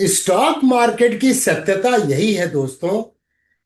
Stock market की सत्यता यही है दोस्तों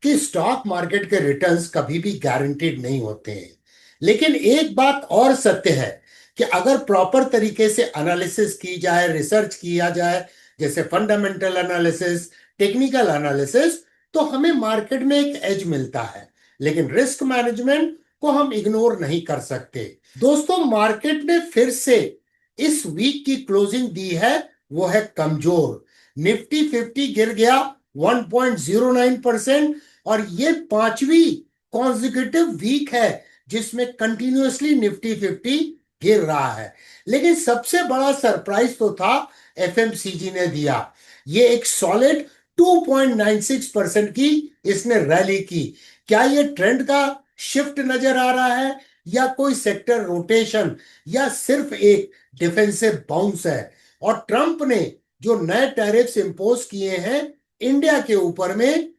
कि स्टॉक मार्केट के रिटर्न्स कभी भी गारंटीड नहीं होते हैं। लेकिन एक बात और सत्य है कि अगर प्रॉपर तरीके से एनालिसिस की जाए, रिसर्च किया जाए, जैसे फंडामेंटल एनालिसिस, टेक्निकल एनालिसिस, तो हमें मार्केट में एक एज मिलता है। लेकिन रिस्क मैनेजमेंट को हम इग्नोर नहीं कर सकते। दोस्तों, मार्केट ने फिर से इस वीक की क्लोजिंग दी है, वो है कमजोर। निफ्टी 50 गिर गया 1.09%। और ये पांचवी कॉन्जिक्यूटिव वीक है जिसमें कंटिन्यूअसली निफ्टी 50 गिर रहा है। लेकिन सबसे बड़ा सरप्राइज तो था एफएमसीजी ने दिया। ये एक सॉलिड 2.96% की इसने रैली की। क्या ये ट्रेंड का शिफ्ट नजर आ रहा है, या कोई सेक्टर रोटेशन, या सिर्फ एक डिफेंसिव बाउंस है? और ट्रंप ने जो नए टैरिफ्स इंपोज किए हैं इंडिया के ऊपर में,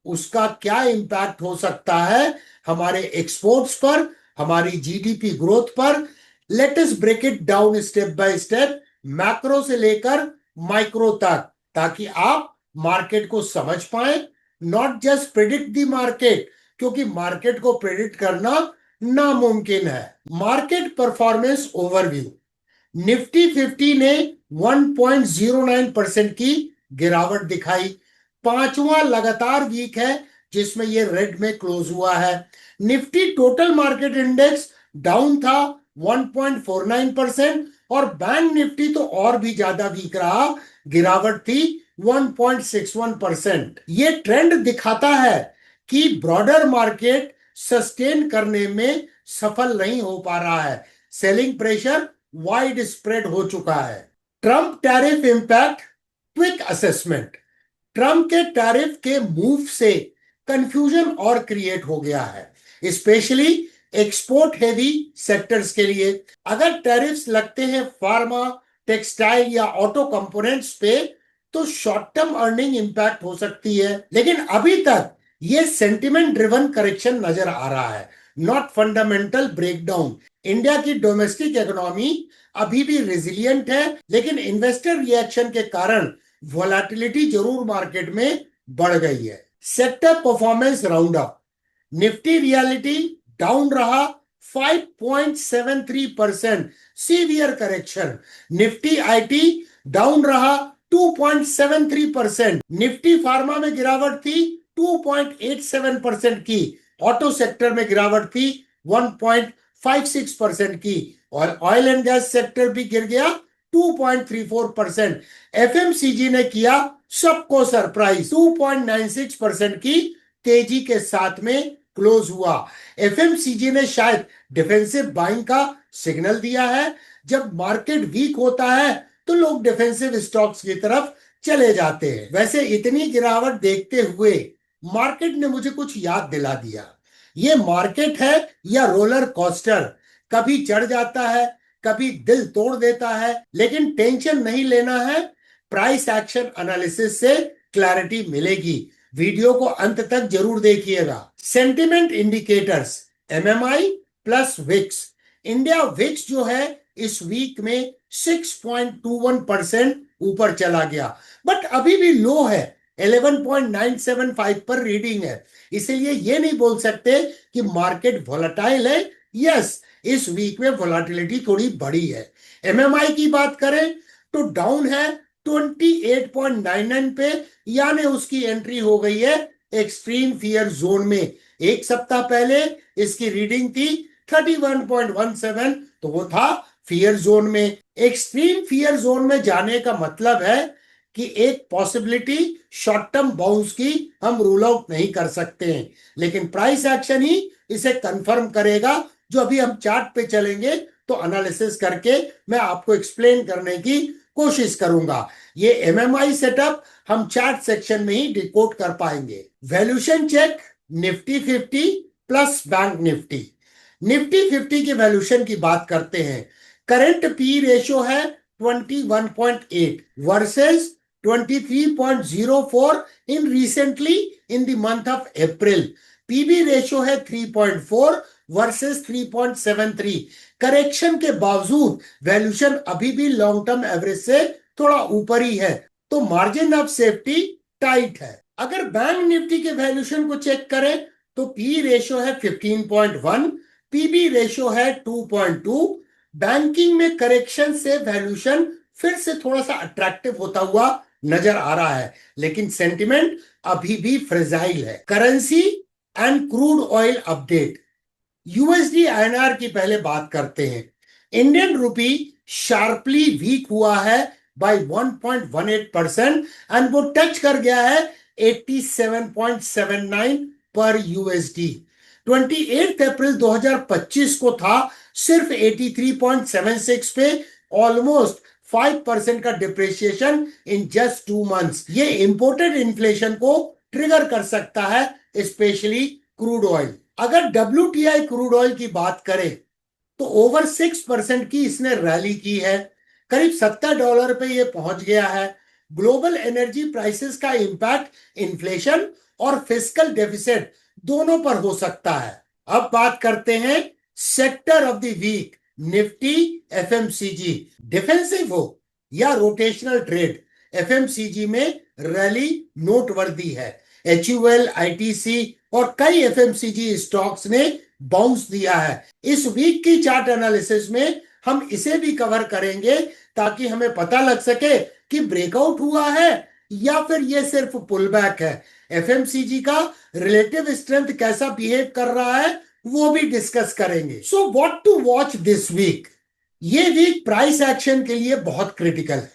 उसका क्या इम्पैक्ट हो सकता है हमारे एक्सपोर्ट्स पर, हमारी जीडीपी ग्रोथ पर? Let us break it down step by step, macro से लेकर माइक्रो तक, ताकि आप मार्केट को समझ पाए, not just predict the market, क्योंकि मार्केट को प्रिडिक्ट करना नामुमकिन है। Market performance overview. निफ्टी 50 ने 1.09% की गिरावट दिखाई। पांचवा लगातार वीक है जिसमें ये रेड में क्लोज हुआ है। Nifty total market index down था 1.49%, और बैंक निफ्टी तो और भी ज्यादा वीक रहा, गिरावट थी 1.61%। ये ट्रेंड दिखाता है कि ब्रॉडर मार्केट सस्टेन करने में सफल नहीं हो पा रहा है। सेलिंग प्रेशर वाइड स्प्रेड हो चुका है। Trump tariff impact, quick assessment. Trump के टैरिफ के मूव से कंफ्यूजन और क्रिएट हो गया है, स्पेशली एक्सपोर्ट हेवी सेक्टर्स के लिए। अगर टैरिफ्स लगते हैं फार्मा, टेक्सटाइल या ऑटो कंपोनेंट्स पे, तो शॉर्ट टर्म अर्निंग इंपैक्ट हो सकती है। लेकिन अभी तक ये सेंटिमेंट ड्रिवन करेक्शन नजर आ रहा है, नॉट फंडामेंटल ब्रेकडाउन। इंडिया की डोमेस्टिक इकोनॉमी अभी भी रेजिलियंट है, लेकिन इन्वेस्टर रिएक्शन के कारण वोलेटिलिटी जरूर मार्केट में बढ़ गई है। Sector performance round up. Nifty reality down रहा 5.73%, severe correction. Nifty IT down रहा 2.73%। निफ्टी फार्मा में गिरावट थी 2.87% की। ऑटो सेक्टर में गिरावट थी 1.56% की। और ऑयल एंड गैस सेक्टर भी गिर गया 2.34%। एफएमसीजी ने किया सबको सरप्राइज, 2.96% की तेजी के साथ में क्लोज हुआ। एफएमसीजी ने शायद डिफेंसिव बाइंग का सिग्नल दिया है। जब मार्केट वीक होता है तो लोग डिफेंसिव स्टॉक्स की तरफ चले जाते हैं। वैसे इतनी गिरावट देखते हुए मार्केट ने मुझे कुछ याद दिला दिया। ये मार्केट है या रोलर कोस्टर, कभी चढ़ जाता है, कभी दिल तोड़ देता है। लेकिन टेंशन नहीं लेना है, प्राइस एक्शन एनालिसिस से क्लैरिटी मिलेगी। वीडियो को अंत तक जरूर देखिएगा। Sentiment indicators, MMI plus VIX. India VIX जो है इस वीक में 6.21% ऊपर चला गया, बट अभी भी लो है, 11.975 पर रीडिंग है। इसीलिए ये नहीं बोल सकते कि मार्केट वोलेटाइल है। यस, इस वीक में वोलेटिलिटी थोड़ी बढ़ी है। एमएमआई की बात करें तो डाउन है 28.99 पे, यानी उसकी एंट्री हो गई है एक्सट्रीम फियर जोन में। एक सप्ताह पहले इसकी रीडिंग थी 31.17, तो वो था फियर जोन में। एक्सट्रीम फियर जोन में जाने का मतलब है कि एक पॉसिबिलिटी शॉर्ट टर्म बाउंस की हम रूल आउट नहीं कर सकते हैं, लेकिन प्राइस एक्शन ही इसे कंफर्म करेगा, जो अभी हम चार्ट पे चलेंगे तो एनालिसिस करके मैं आपको एक्सप्लेन करने की कोशिश करूंगा। ये एमएमआई सेटअप हम चार्ट सेक्शन में ही डिकोड कर पाएंगे। Valuation check, Nifty 50 plus bank Nifty. Nifty 50 के वैल्यूएशन की बात करते हैं। करंट पी रेशियो है 21.8 versus 23.04 in recently in the month of April. PB ratio है 3.4 वर्सेस 3.73। करेक्शन के बावजूद वैल्यूएशन अभी भी लॉन्ग टर्म एवरेज से थोड़ा ऊपर ही है। तो मार्जिन ऑफ सेफ्टी टाइट है। अगर बैंक निफ्टी के वैल्यूएशन को चेक करें तो पी रेशियो है 15.1, पीबी रेशियो है 2.2। बैंकिंग में करेक्शन से वैल्यूएशन फिर से थोड़ा सा अट्रैक्टिव होता हुआ नजर आ रहा है, लेकिन सेंटिमेंट अभी भी फ्रेजाइल है। Currency and crude oil update. USD INR की पहले बात करते हैं। इंडियन रूपी शार्पली वीक हुआ है बाय 1.18% एंड वो टच कर गया है 87.79 पर यूएसडी। 28 अप्रैल 2025 को था सिर्फ 83.76 पे, ऑलमोस्ट 5% का डिप्रिसिएशन इन जस्ट 2 मंथ्स। ये इंपोर्टेड इन्फ्लेशन को ट्रिगर कर सकता है, स्पेशली क्रूड ऑयल। अगर WTI क्रूड ऑयल की बात करें तो ओवर 6% की इसने रैली की है, करीब $70 पे ये पहुंच गया है। ग्लोबल एनर्जी प्राइसेस का इंपैक्ट इन्फ्लेशन और फिस्कल डेफिसिट दोनों पर हो सकता है। अब बात करते हैं sector of the week, Nifty FMCG. Defensive हो या रोटेशनल ट्रेड, एफएमसीजी में रैली नोटवर्दी है। HUL, ITC और कई एफएमसीजी स्टॉक्स ने बाउंस दिया है। इस वीक की चार्ट एनालिसिस में हम इसे भी कवर करेंगे ताकि हमें पता लग सके कि ब्रेकआउट हुआ है या फिर ये सिर्फ पुल बैक है। एफएमसीजी का रिलेटिव स्ट्रेंथ कैसा बिहेव कर रहा है वो भी डिस्कस करेंगे। So what to watch this week. ये वीक प्राइस एक्शन के लिए बहुत क्रिटिकल है।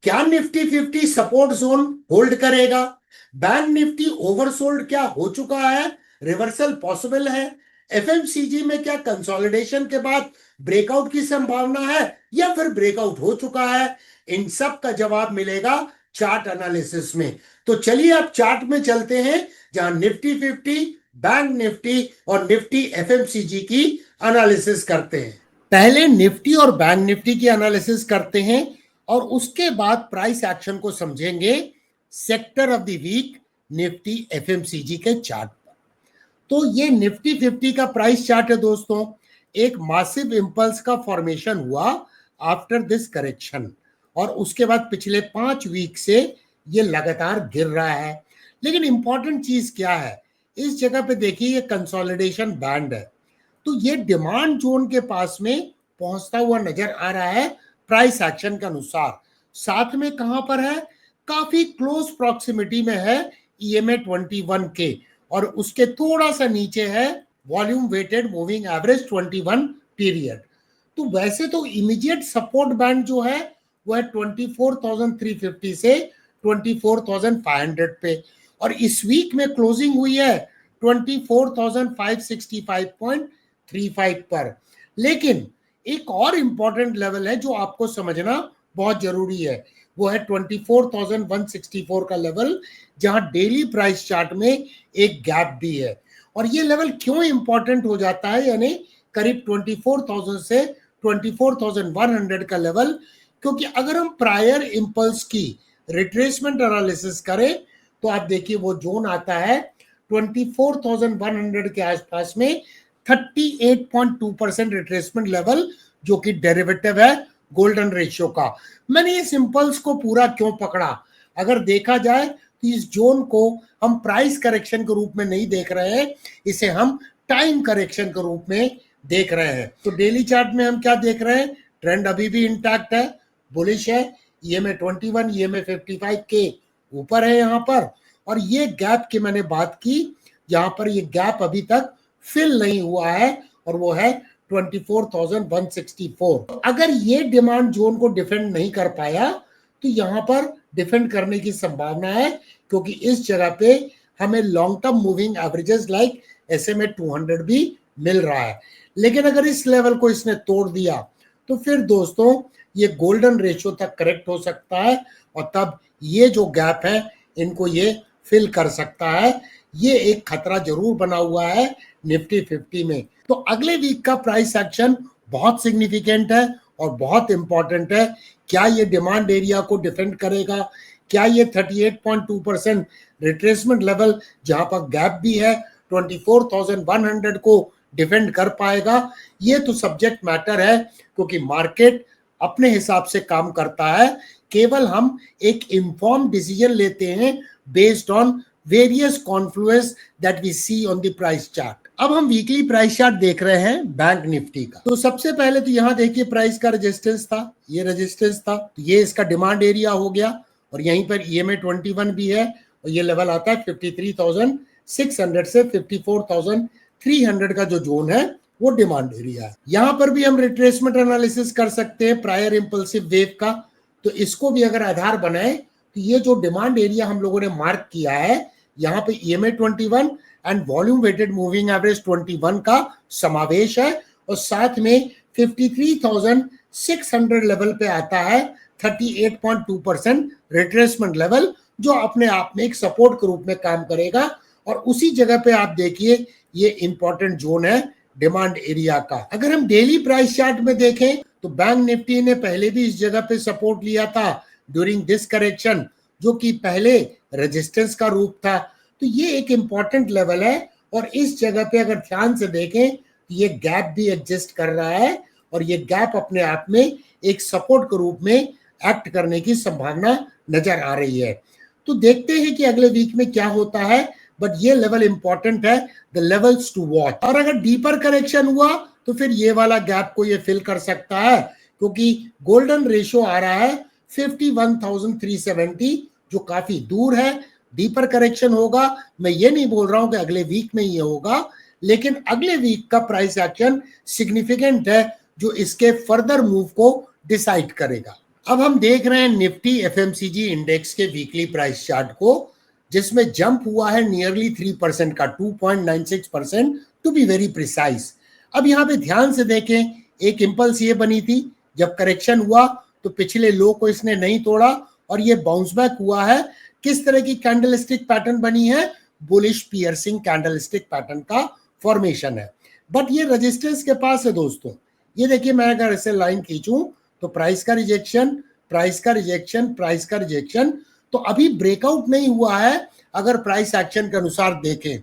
क्या निफ्टी 50 सपोर्ट जोन होल्ड करेगा? बैंक निफ्टी ओवरसोल्ड क्या हो चुका है? रिवर्सल पॉसिबल है? एफएमसीजी में क्या कंसोलिडेशन के बाद ब्रेकआउट की संभावना है या फिर ब्रेकआउट हो चुका है? इन सब का जवाब मिलेगा चार्ट एनालिसिस में। तो चलिए अब चार्ट में चलते हैं जहां निफ्टी 50, बैंक निफ्टी और निफ्टी एफएमसीजी की एनालिसिस करते हैं। पहले निफ्टी और बैंक निफ्टी की एनालिसिस करते हैं और उसके बाद प्राइस एक्शन को समझेंगे sector of the week Nifty FMCG के चार्ट पर। तो ये निफ्टी 50 का प्राइस चार्ट है दोस्तों। एक मासिव इंपल्स का फॉर्मेशन हुआ आफ्टर दिस करेक्शन और उसके बाद पिछले 5 वीक से ये लगातार गिर रहा है। लेकिन इंपॉर्टेंट चीज क्या है, इस जगह पे देखिए ये कंसोलिडेशन बैंड है, तो ये डिमांड जोन के पास में पहुंचता हुआ नजर आ रहा है प्राइस एक्शन के अनुसार। साथ में कहां पर है, काफी क्लोज प्रॉक्सिमिटी में है EMA 21 के और उसके थोड़ा सा नीचे है volume weighted moving average 21 period. तो वैसे तो इमीडिएट सपोर्ट बैंड जो है वो है 24,350 से 24,500 पे और इस वीक में क्लोजिंग हुई है 24,565.35 पर। लेकिन एक और इंपॉर्टेंट लेवल है जो आपको समझना बहुत जरूरी है, वो है 24,164 का लेवल, जहां डेली प्राइस चार्ट में एक गैप भी है। और ये लेवल क्यों इंपॉर्टेंट हो जाता है, यानी करीब 24,000 से 24,100 का लेवल, क्योंकि अगर हम प्रायर इंपल्स की रिट्रेसमेंट एनालिसिस करें तो आप देखिए वो जोन आता है 24,100 के आसपास में 38.2% रिट्रेसमेंट लेवल, जो कि डेरिवेटिव है गोल्डन रेशियो का। मैंने इस इंपल्स को पूरा क्यों पकड़ा, अगर देखा जाए तो इस जोन को हम प्राइस करेक्शन के रूप में नहीं देख रहे हैं, इसे हम टाइम करेक्शन के रूप में देख रहे हैं। तो डेली चार्ट में हम क्या देख रहे हैं, ट्रेंड अभी भी इंटैक्ट है, बुलिश है। EMA 21 EMA 55 के ऊपर है यहाँ पर, और ये गैप की मैंने बात की, यहाँ पर ये गैप अभी तक फिल नहीं हुआ है और वो है 24,164। अगर ये डिमांड जोन को डिफेंड नहीं कर पाया तो यहाँ पर डिफेंड करने की संभावना है, क्योंकि इस जगह पे हमें long term moving averages like SMA 200 भी मिल रहा है। लेकिन अगर इस लेवल को इसने तोड़ दिया तो फिर दोस्तों ये गोल्डन रेशियो तक करेक्ट हो सकता है और तब ये जो गैप है इनको ये फिल कर सकता है। ये एक खतरा जरूर बना हुआ है निफ्टी 50 में। तो अगले वीक का प्राइस एक्शन बहुत सिग्निफिकेंट है और बहुत इंपॉर्टेंट है। क्या ये डिमांड एरिया को डिफेंड करेगा, क्या ये 38.2% रिट्रेसमेंट लेवल जहां पर गैप भी है 24,100 को डिफेंड कर पाएगा? ये तो सब्जेक्ट मैटर है, क्योंकि मार्केट अपने हिसाब से काम करता है, केवल हम एक इन्फॉर्म डिसीजन लेते हैं based on various confluence that we see on the price chart. अब हम वीकली प्राइस चार्ट देख रहे हैं बैंक निफ्टी का। तो सबसे पहले तो यहां देखिए प्राइस का रेजिस्टेंस था, ये रेजिस्टेंस था, तो ये इसका डिमांड एरिया हो गया, और यहीं पर EMA 21 भी है, और ये लेवल आता है 53,600 से 54,300 का जो जोन है वो डिमांड एरिया है। यहां पर भी हम रिट्रेसमेंट एनालिसिस कर सकते हैं प्रायर इंपल्सिव वेव का, तो इसको भी अगर आधार बनाए तो ये जो डिमांड एरिया हम लोगों ने मार्क किया है, यहाँ पे EMA 21 and volume weighted moving average 21 का समावेश है, और साथ में 53,600 लेवल पे आता है 38.2% रिट्रेसमेंट लेवल, जो अपने आप में एक सपोर्ट के रूप में काम करेगा। और उसी जगह पे आप देखिए ये इंपॉर्टेंट जोन है डिमांड एरिया का। अगर हम डेली प्राइस चार्ट में देखें तो बैंक निफ्टी ने पहले भी इस जगह पे सपोर्ट लिया था ड्यूरिंग दिस करेक्शन, जो कि पहले रेजिस्टेंस का रूप था। तो ये एक इंपॉर्टेंट लेवल है, और इस जगह पे अगर ध्यान से देखें तो ये गैप भी एग्जिस्ट कर रहा है, और ये गैप अपने आप में एक सपोर्ट के रूप में एक्ट करने की संभावना नजर आ रही है। तो देखते हैं कि अगले वीक में क्या होता है, बट ये लेवल इंपॉर्टेंट है, द लेवल्स टू वॉच। और अगर डीपर करेक्शन हुआ तो फिर ये वाला गैप को ये फिल कर सकता है, क्योंकि गोल्डन रेशियो आ रहा है 51,370, जो काफी दूर है। डीपर करेक्शन होगा, मैं ये नहीं बोल रहा हूं कि अगले वीक में ये होगा, लेकिन अगले वीक का प्राइस एक्शन सिग्निफिकेंट है, जो इसके फर्दर मूव को डिसाइड करेगा। अब हम देख रहे हैं निफ्टी FMCG इंडेक्स के वीकली प्राइस चार्ट को, जिसमें जंप हुआ है नियरली 3% का, 2.96% टू बी वेरी प्रिसाइज। अब यहाँ पे ध्यान से देखें, एक इंपल्स ये बनी थी, जब करेक्शन हुआ तो पिछले लो को इसने नहीं तोड़ा और ये बाउंस बैक हुआ है। किस तरह की कैंडलस्टिक पैटर्न बनी है? बुलिश पियर्सिंग कैंडलस्टिक पैटर्न का फॉर्मेशन है, बट ये रेजिस्टेंस के पास है दोस्तों। ये देखिए, मैं अगर ऐसे लाइन खींचूं तो प्राइस का रिजेक्शन, प्राइस का रिजेक्शन, प्राइस का रिजेक्शन, तो अभी ब्रेकआउट नहीं हुआ है अगर प्राइस एक्शन के अनुसार देखें।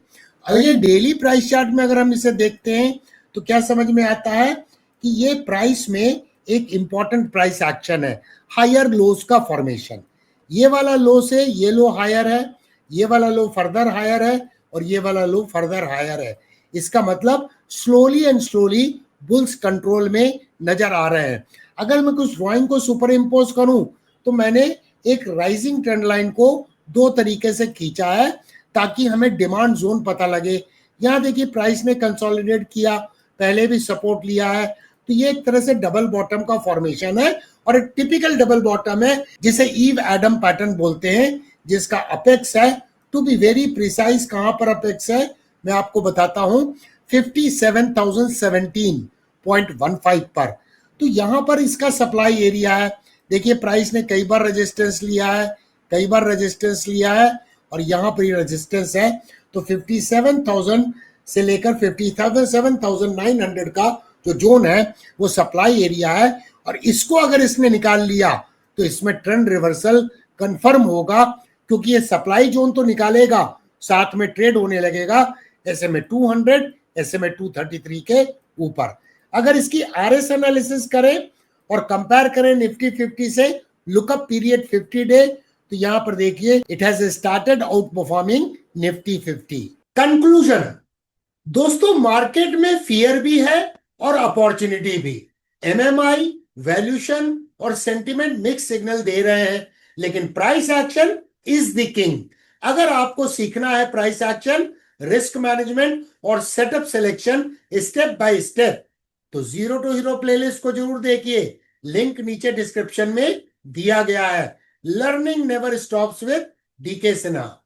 और ये डेली प्राइस चार्ट में अगर हम इसे देखते हैं तो क्या समझ में आता है कि ये प्राइस में एक इंपॉर्टेंट प्राइस एक्शन है, हायर लोज का फॉर्मेशन। ये वाला लो से ये लो हायर है, ये वाला लो फर्दर हायर है, और ये वाला लो फर्दर हायर है। इसका मतलब slowly and slowly bulls control में नजर आ रहे हैं। अगर मैं कुछ ड्राइंग को सुपर इम्पोज करूं तो मैंने एक राइजिंग ट्रेंड लाइन को दो तरीके से खींचा है ताकि हमें डिमांड जोन पता लगे। यहाँ देखिए प्राइस ने कंसोलिडेट किया, पहले भी सपोर्ट लिया है, तो ये एक तरह से डबल बॉटम का फॉर्मेशन है, और एक टिपिकल डबल बॉटम है जिसे ईव एडम पैटर्न बोलते हैं, जिसका अपेक्स है, टू बी वेरी प्रिसाइज कहां पर अपेक्स है मैं आपको बताता हूं, 57,017.15 पर। तो यहां पर इसका सप्लाई एरिया है। देखिए प्राइस ने कई बार रेजिस्टेंस लिया है, कई बार रेजिस्टेंस लिया है, और यहां पर ये रेजिस्टेंस है। तो 57,000 से लेकर 57,900 का जो जोन है वो सप्लाई एरिया है, और इसको अगर इसने निकाल लिया तो इसमें ट्रेंड रिवर्सल कंफर्म होगा, क्योंकि ये सप्लाई जोन तो निकालेगा, साथ में ट्रेड होने लगेगा SMA 200, SMA 233 के ऊपर। अगर इसकी RS एनालिसिस करें और कंपेयर करें निफ्टी 50 से, लुकअप पीरियड 50 डे, तो यहां पर देखिए it has started out performing Nifty 50। Conclusion दोस्तों, मार्केट में फियर भी है और अपॉर्चुनिटी भी। MMI, वैल्यूशन और सेंटिमेंट मिक्स सिग्नल दे रहे हैं, लेकिन price action is the king. अगर आपको सीखना है प्राइस एक्शन, रिस्क मैनेजमेंट और setup selection step by step, तो जीरो टू हीरो प्लेलिस्ट को जरूर देखिए, लिंक नीचे डिस्क्रिप्शन में दिया गया है। Learning never stops with DK Sinha.